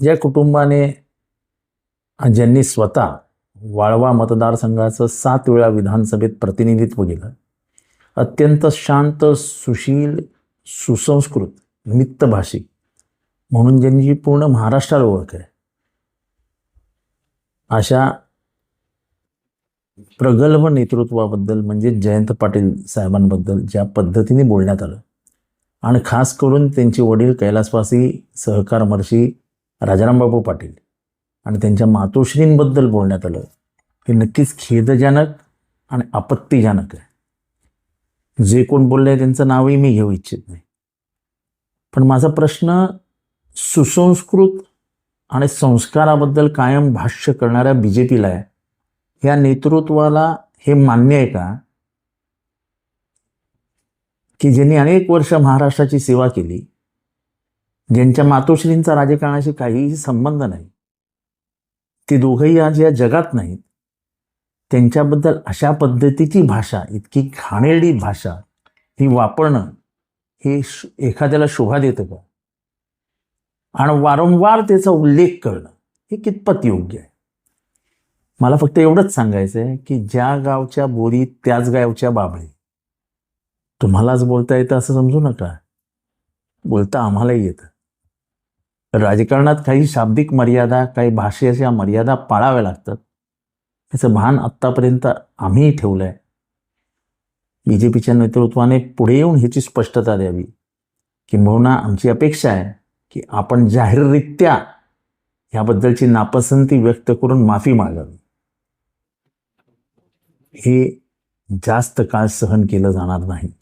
ज्या कुटुंबाने ज्यांनी स्वतः वाळवा मतदारसंघाचं 7 वेळा विधानसभेत प्रतिनिधित्व केलं, अत्यंत शांत, सुशील, सुसंस्कृत, मितभाषी म्हणून ज्यांची पूर्ण महाराष्ट्राला ओळख आहे, अशा प्रगल्भ नेतृत्वाबद्दल म्हणजे जयंत पाटील साहेबांबद्दल ज्या पद्धतीने बोलण्यात आलं आणि खास करून त्यांचे वडील कैलासवासी सहकारमर्षी राजारामबापू पाटील आणि त्यांच्या मातोश्रींबद्दल बोलण्यात आलं, हे नक्कीच खेदजनक आणि आपत्तीजनक आहे. जे कोण बोलले त्यांचं नावही मी घेऊ इच्छित नाही. पण माझा प्रश्न सुसंस्कृत आणि संस्काराबद्दल कायम भाष्य करणाऱ्या BJPला आहे. या नेतृत्वाला हे मान्य आहे का की ज्यांनी अनेक वर्ष महाराष्ट्राची सेवा केली, ज्यांच्या मातोश्रींचा राजकारणाशी काहीही संबंध नाही, ते दोघंही आज या जगात नाहीत, त्यांच्याबद्दल अशा पद्धतीची भाषा, इतकी घाणेरडी भाषा ही वापरणं हे एखाद्याला शोभा देतं का? आणि वारंवार त्याचा उल्लेख करणं हे कितपत योग्य आहे? मला फक्त एवढंच सांगायचं आहे की ज्या गावच्या बोरी त्याच गावच्या बाबळे. तुम्हालाच बोलता येतं असं समजू नका, बोलता आम्हालाही येतं. राजकारणात काही शाब्दिक मर्यादा, काही भाषेच्या मर्यादा पाळाव्या लागतात, याचं भान आत्तापर्यंत आम्हीही ठेवलं आहे. BJPच्या नेतृत्वाने पुढे येऊन ह्याची स्पष्टता द्यावी. किंबहुना आमची अपेक्षा आहे की आपण जाहीररित्या ह्याबद्दलची नापसंती व्यक्त करून माफी मागावी. हे जास्त काळ सहन केलं जाणार नाही.